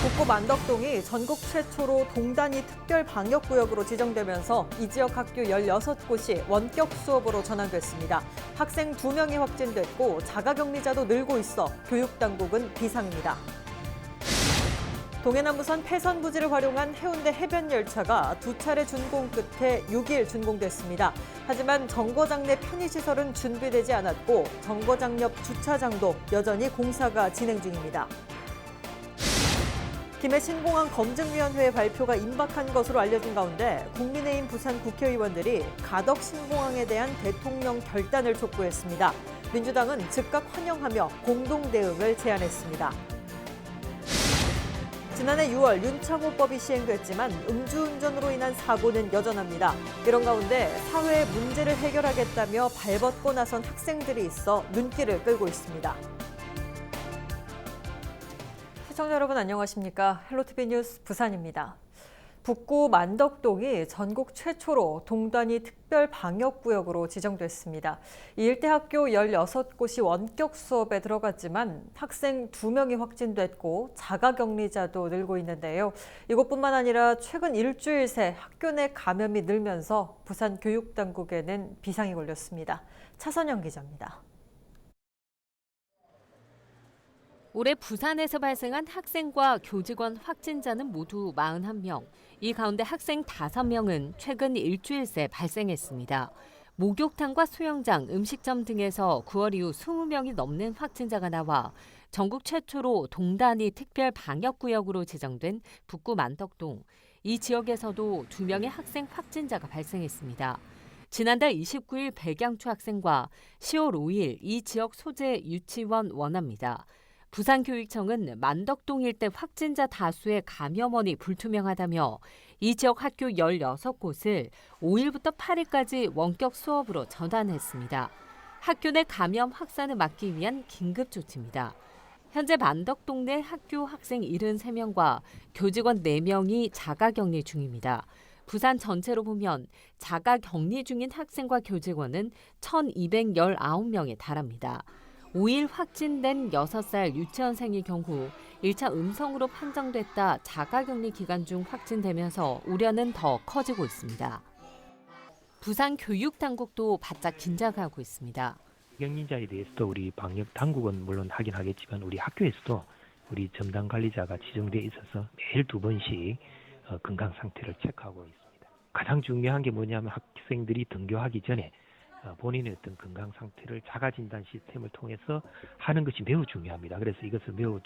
북구 만덕동이 전국 최초로 동단위 특별방역구역으로 지정되면서 이 지역 학교 16곳이 원격 수업으로 전환됐습니다. 학생 2명이 확진됐고 자가격리자도 늘고 있어 교육당국은 비상입니다. 동해남부선 폐선 부지를 활용한 해운대 해변 열차가 2차례 준공 끝에 6일 준공됐습니다. 하지만 정거장 내 편의시설은 준비되지 않았고 정거장 옆 주차장도 여전히 공사가 진행 중입니다. 김해 신공항 검증위원회 발표가 임박한 것으로 알려진 가운데 국민의힘 부산 국회의원들이 가덕 신공항에 대한 대통령 결단을 촉구했습니다. 민주당은 즉각 환영하며 공동 대응을 제안했습니다. 지난해 6월 윤창호법이 시행됐지만 음주운전으로 인한 사고는 여전합니다. 이런 가운데 사회의 문제를 해결하겠다며 발벗고 나선 학생들이 있어 눈길을 끌고 있습니다. 시청자 여러분 안녕하십니까? 헬로티비 뉴스 부산입니다. 북구 만덕동이 전국 최초로 동단위 특별방역구역으로 지정됐습니다. 이 일대 학교 16곳이 원격 수업에 들어갔지만 학생 2명이 확진됐고 자가격리자도 늘고 있는데요. 이것뿐만 아니라 최근 일주일 새 학교 내 감염이 늘면서 부산 교육당국에는 비상이 걸렸습니다. 차선영 기자입니다. 올해 부산에서 발생한 학생과 교직원 확진자는 모두 41명. 이 가운데 학생 5명은 최근 일주일 새 발생했습니다. 목욕탕과 수영장, 음식점 등에서 9월 이후 20명이 넘는 확진자가 나와 전국 최초로 동단위 특별방역구역으로 지정된 북구 만덕동. 이 지역에서도 2명의 학생 확진자가 발생했습니다. 지난달 29일 백양초 학생과 10월 5일 이 지역 소재 유치원 원아입니다. 부산교육청은 만덕동 일대 확진자 다수의 감염원이 불투명하다며 이 지역 학교 16곳을 5일부터 8일까지 원격 수업으로 전환했습니다. 학교 내 감염 확산을 막기 위한 긴급 조치입니다. 현재 만덕동 내 학교 학생 73명과 교직원 4명이 자가격리 중입니다. 부산 전체로 보면 자가격리 중인 학생과 교직원은 1,219명에 달합니다. 5일 확진된 6살 유치원생의 경우 1차 음성으로 판정됐다 자가격리 기간 중 확진되면서 우려는 더 커지고 있습니다. 부산 교육당국도 바짝 긴장하고 있습니다. 격리자에 대해서도 우리 방역 당국은 물론 하긴 하겠지만 우리 학교에서도 우리 전담 관리자가 지정돼 있어서 매일 2번씩 건강 상태를 체크하고 있습니다. 가장 중요한 게 뭐냐면 학생들이 등교하기 전에 본인의 어떤 건강 상태를 자가진단 시스템을 통해서 하는 것이 매우 중요합니다. 그래서 이것을 매우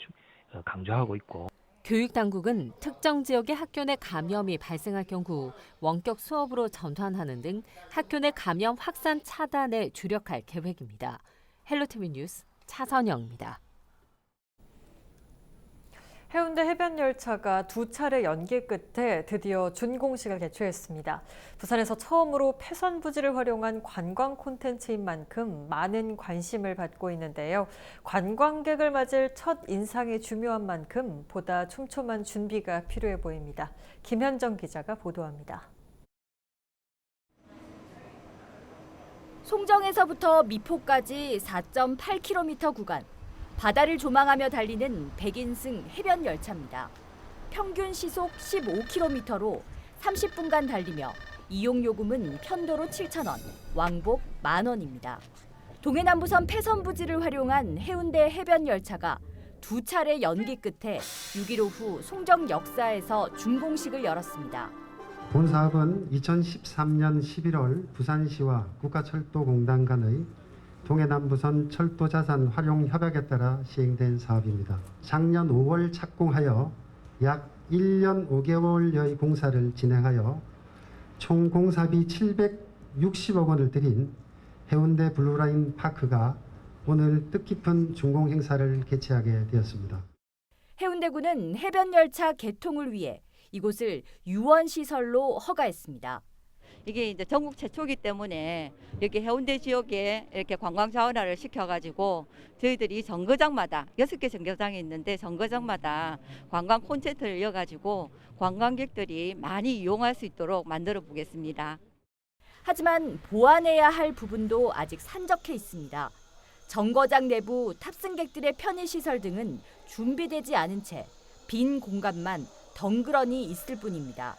강조하고 있고. 교육당국은 특정 지역의 학교 내 감염이 발생할 경우 원격 수업으로 전환하는 등 학교 내 감염 확산 차단에 주력할 계획입니다. 헬로티비 뉴스 차선영입니다. 해운대 해변 열차가 2차례 연기 끝에 드디어 준공식을 개최했습니다. 부산에서 처음으로 폐선 부지를 활용한 관광 콘텐츠인 만큼 많은 관심을 받고 있는데요. 관광객을 맞을 첫 인상이 중요한 만큼 보다 촘촘한 준비가 필요해 보입니다. 김현정 기자가 보도합니다. 송정에서부터 미포까지 4.8km 구간. 바다를 조망하며 달리는 100인승 해변 열차입니다. 평균 시속 15km로 30분간 달리며 이용 요금은 편도로 7,000원, 왕복 10,000원입니다. 동해남부선 폐선 부지를 활용한 해운대 해변 열차가 2차례 연기 끝에 6일 오후 송정 역사에서 준공식을 열었습니다. 본 사업은 2013년 11월 부산시와 국가철도공단 간의 동해남부선 철도자산 활용 협약에 따라 시행된 사업입니다. 작년 5월 착공하여 약 1년 5개월여의 공사를 진행하여 총 공사비 760억 원을 들인 해운대 블루라인 파크가 오늘 뜻깊은 준공 행사를 개최하게 되었습니다. 해운대구는 해변 열차 개통을 위해 이곳을 유원시설로 허가했습니다. 이게 이제 전국 최초이기 때문에 여기 해운대 지역에 이렇게 관광 자원화를 시켜가지고 저희들이 정거장마다 6개 정거장이 있는데 정거장마다 관광 콘센트를 이어가지고 관광객들이 많이 이용할 수 있도록 만들어 보겠습니다. 하지만 보완해야 할 부분도 아직 산적해 있습니다. 정거장 내부 탑승객들의 편의시설 등은 준비되지 않은 채 빈 공간만 덩그러니 있을 뿐입니다.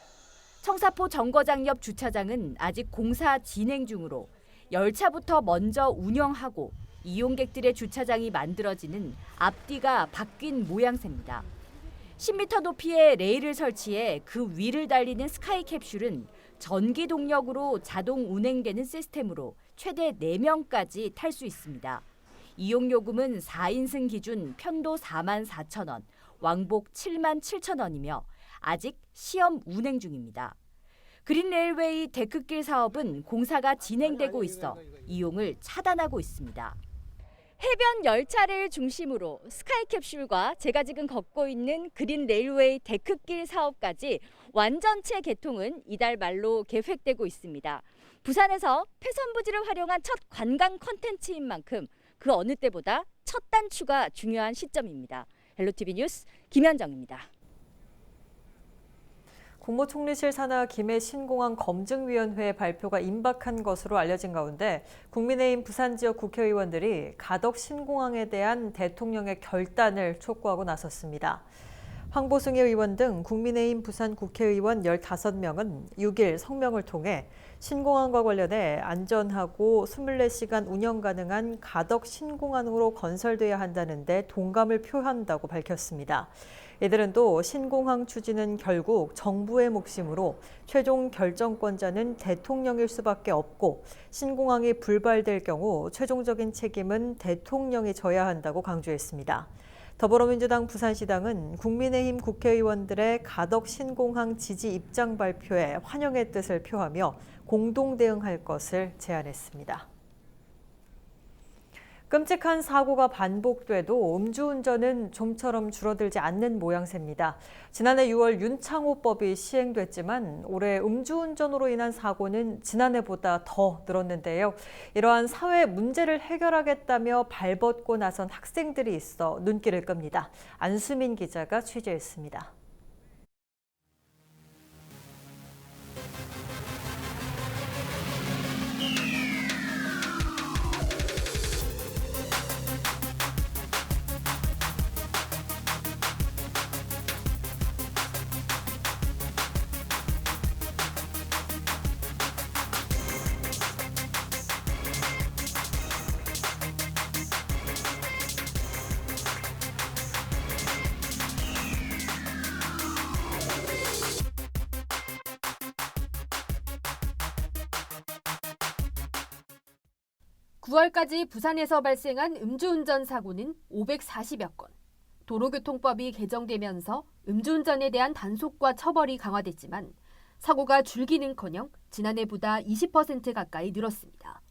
청사포 정거장 옆 주차장은 아직 공사 진행 중으로 열차부터 먼저 운영하고 이용객들의 주차장이 만들어지는 앞뒤가 바뀐 모양새입니다. 10m 높이의 레일을 설치해 그 위를 달리는 스카이 캡슐은 전기 동력으로 자동 운행되는 시스템으로 최대 4명까지 탈 수 있습니다. 이용 요금은 4인승 기준 편도 44,000원, 왕복 77,000원이며 아직 시험 운행 중입니다. 그린 레일웨이 데크길 사업은 공사가 진행되고 있어 이용을 차단하고 있습니다. 해변 열차를 중심으로 스카이캡슐과 제가 지금 걷고 있는 그린 레일웨이 데크길 사업까지 완전체 개통은 이달 말로 계획되고 있습니다. 부산에서 폐선부지를 활용한 첫 관광 콘텐츠인 만큼 그 어느 때보다 첫 단추가 중요한 시점입니다. 헬로티비 뉴스 김현정입니다. 국무총리실 산하 김해 신공항 검증위원회 발표가 임박한 것으로 알려진 가운데 국민의힘 부산 지역 국회의원들이 가덕 신공항에 대한 대통령의 결단을 촉구하고 나섰습니다. 황보승 의원 등 국민의힘 부산 국회의원 15명은 6일 성명을 통해 신공항과 관련해 안전하고 24시간 운영 가능한 가덕 신공항으로 건설돼야 한다는 데 동감을 표한다고 밝혔습니다. 이들은 또 신공항 추진은 결국 정부의 몫이므로 최종 결정권자는 대통령일 수밖에 없고 신공항이 불발될 경우 최종적인 책임은 대통령이 져야 한다고 강조했습니다. 더불어민주당 부산시당은 국민의힘 국회의원들의 가덕 신공항 지지 입장 발표에 환영의 뜻을 표하며 공동 대응할 것을 제안했습니다. 끔찍한 사고가 반복돼도 음주운전은 좀처럼 줄어들지 않는 모양새입니다. 지난해 6월 윤창호법이 시행됐지만 올해 음주운전으로 인한 사고는 지난해보다 더 늘었는데요. 이러한 사회 문제를 해결하겠다며 발벗고 나선 학생들이 있어 눈길을 끕니다. 안수민 기자가 취재했습니다. (9월까지) 부산에서 발생한 음주운전 사고는 540여 건. 도로교통법이 개정되면서 음주운전에 대한 단속과 처벌이 강화됐지만 사고가 줄기는커녕 지난해보다 20% 가까이 늘었습니다.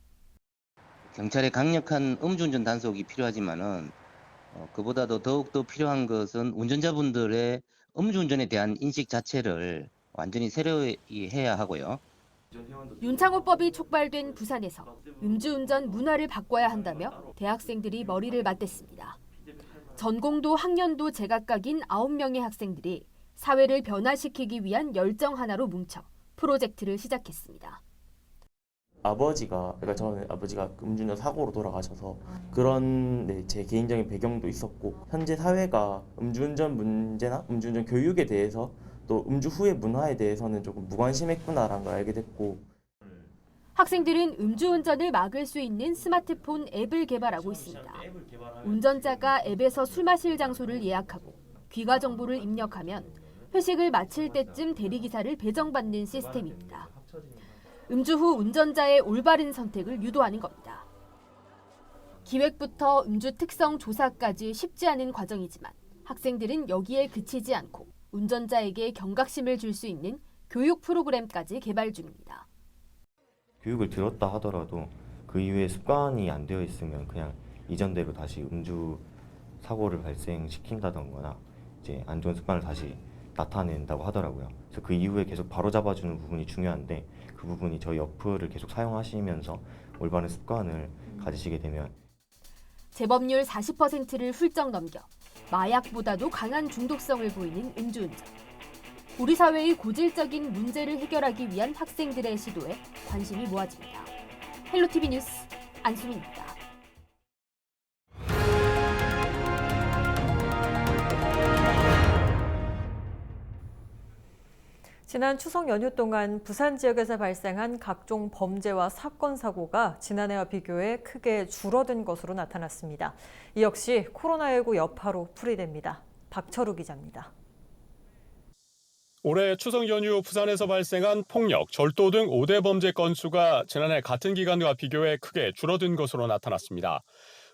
경찰의 강력한 음주운전 단속이 필요하지만은 그보다도 더욱더 필요한 것은 운전자분들의 음주운전에 대한 인식 자체를 완전히 새로이 해야 하고요. 윤창호법이 촉발된 부산에서 음주운전 문화를 바꿔야 한다며 대학생들이 머리를 맞댔습니다. 전공도 학년도 제각각인 9명의 학생들이 사회를 변화시키기 위한 열정 하나로 뭉쳐 프로젝트를 시작했습니다. 그러니까 저는 아버지가 음주운전 사고로 돌아가셔서 그런 제 개인적인 배경도 있었고 현재 사회가 음주운전 문제나 음주운전 교육에 대해서 또 음주 후의 문화에 대해서는 조금 무관심했구나라는 걸 알게 됐고 학생들은 음주운전을 막을 수 있는 스마트폰 앱을 개발하고 있습니다. 운전자가 앱에서 술 마실 장소를 예약하고 귀가 정보를 입력하면 회식을 마칠 때쯤 대리기사를 배정받는 시스템입니다. 음주 후 운전자의 올바른 선택을 유도하는 겁니다. 기획부터 음주 특성 조사까지 쉽지 않은 과정이지만 학생들은 여기에 그치지 않고 운전자에게 경각심을 줄 수 있는 교육 프로그램까지 개발 중입니다. 교육을 들었다 하더라도 그 이후에 습관이 안 되어 있으면 그냥 이전대로 다시 음주 사고를 발생시킨다던거나 이제 안 좋은 습관을 다시 나타낸다고 하더라고요. 그래서 그 이후에 계속 바로잡아주는 부분이 중요한데 그 부분이 저희 어플을 계속 사용하시면서 올바른 습관을 가지시게 되면 재범률 40%를 훌쩍 넘겨 마약보다도 강한 중독성을 보이는 음주운전. 우리 사회의 고질적인 문제를 해결하기 위한 학생들의 시도에 관심이 모아집니다. 헬로티비 뉴스 안수민입니다. 지난 추석 연휴 동안 부산 지역에서 발생한 각종 범죄와 사건 사고가 지난해와 비교해 크게 줄어든 것으로 나타났습니다. 이 역시 코로나19 여파로 풀이됩니다. 박철우 기자입니다. 올해 추석 연휴 부산에서 발생한 폭력, 절도 등 5대 범죄 건수가 지난해 같은 기간과 비교해 크게 줄어든 것으로 나타났습니다.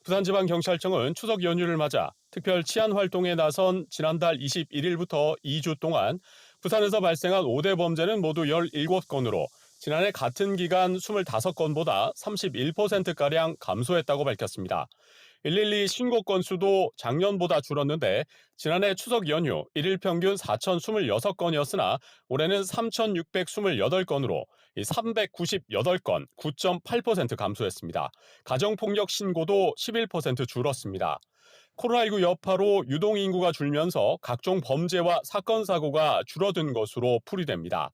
부산지방경찰청은 추석 연휴를 맞아 특별 치안 활동에 나선 지난달 21일부터 2주 동안 부산에서 발생한 5대 범죄는 모두 17건으로 지난해 같은 기간 25건보다 31%가량 감소했다고 밝혔습니다. 112 신고 건수도 작년보다 줄었는데 지난해 추석 연휴 1일 평균 4,026건이었으나 올해는 3,628건으로 398건, 9.8% 감소했습니다. 가정폭력 신고도 11% 줄었습니다. 코로나19 여파로 유동인구가 줄면서 각종 범죄와 사건 사고가 줄어든 것으로 풀이됩니다.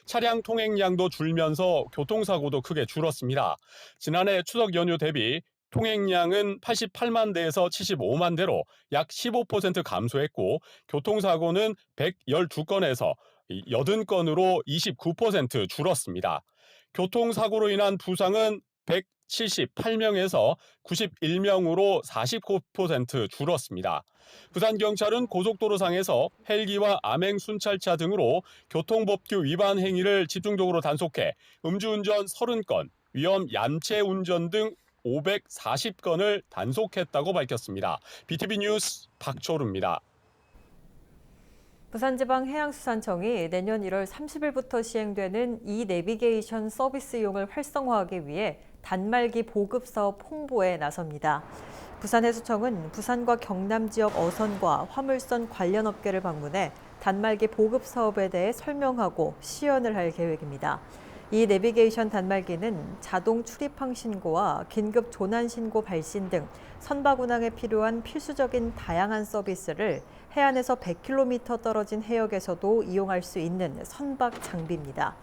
차량 통행량도 줄면서 교통사고도 크게 줄었습니다. 지난해 추석 연휴 대비 통행량은 88만 대에서 75만 대로 약 15% 감소했고 교통사고는 112건에서 80건으로 29% 줄었습니다. 교통사고로 인한 부상은 178명에서 91명으로 49% 줄었습니다. 부산경찰은 고속도로상에서 헬기와 암행 순찰차 등으로 교통법규 위반 행위를 집중적으로 단속해 음주운전 30건, 위험 얌체 운전 등 540건을 단속했다고 밝혔습니다. BTV 뉴스 박철우입니다. 부산지방해양수산청이 내년 1월 30일부터 시행되는 이-내비게이션 서비스 이용을 활성화하기 위해 단말기 보급 사업 홍보에 나섭니다. 부산해수청은 부산과 경남 지역 어선과 화물선 관련 업계를 방문해 단말기 보급 사업에 대해 설명하고 시연을 할 계획입니다. 이 내비게이션 단말기는 자동 출입항 신고와 긴급 조난 신고 발신 등 선박 운항에 필요한 필수적인 다양한 서비스를 해안에서 100km 떨어진 해역에서도 이용할 수 있는 선박 장비입니다.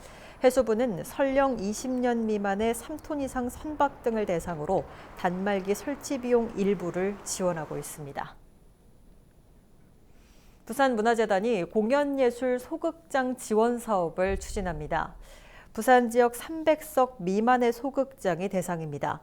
해수부는 설령 20년 미만의 3톤 이상 선박 등을 대상으로 단말기 설치 비용 일부를 지원하고 있습니다. 부산문화재단이 공연예술 소극장 지원 사업을 추진합니다. 부산 지역 300석 미만의 소극장이 대상입니다.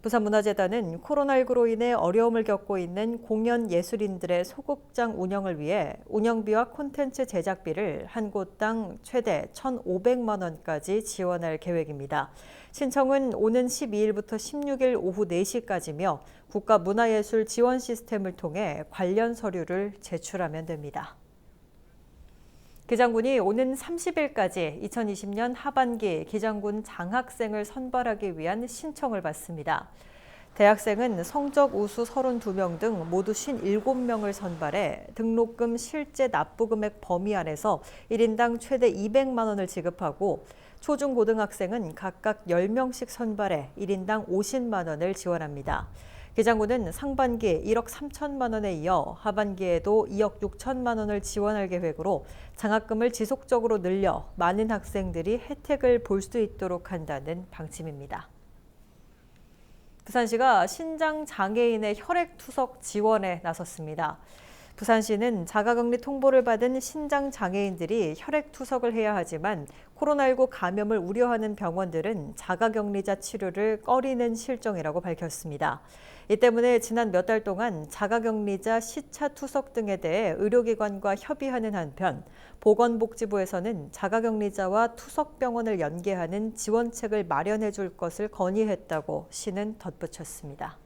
부산문화재단은 코로나19로 인해 어려움을 겪고 있는 공연 예술인들의 소극장 운영을 위해 운영비와 콘텐츠 제작비를 한 곳당 최대 1,500만 원까지 지원할 계획입니다. 신청은 오는 12일부터 16일 오후 4시까지며 국가문화예술 지원 시스템을 통해 관련 서류를 제출하면 됩니다. 기장군이 오는 30일까지 2020년 하반기 기장군 장학생을 선발하기 위한 신청을 받습니다. 대학생은 성적 우수 32명 등 모두 57명을 선발해 등록금 실제 납부금액 범위 안에서 1인당 최대 200만 원을 지급하고 초중고등학생은 각각 10명씩 선발해 1인당 50만 원을 지원합니다. 기장군은 상반기 1억 3천만 원에 이어 하반기에도 2억 6천만 원을 지원할 계획으로 장학금을 지속적으로 늘려 많은 학생들이 혜택을 볼 수 있도록 한다는 방침입니다. 부산시가 신장장애인의 혈액투석 지원에 나섰습니다. 부산시는 자가격리 통보를 받은 신장장애인들이 혈액투석을 해야 하지만 코로나19 감염을 우려하는 병원들은 자가격리자 치료를 꺼리는 실정이라고 밝혔습니다. 이 때문에 지난 몇 달 동안 자가격리자 시차 투석 등에 대해 의료기관과 협의하는 한편 보건복지부에서는 자가격리자와 투석병원을 연계하는 지원책을 마련해 줄 것을 건의했다고 시는 덧붙였습니다.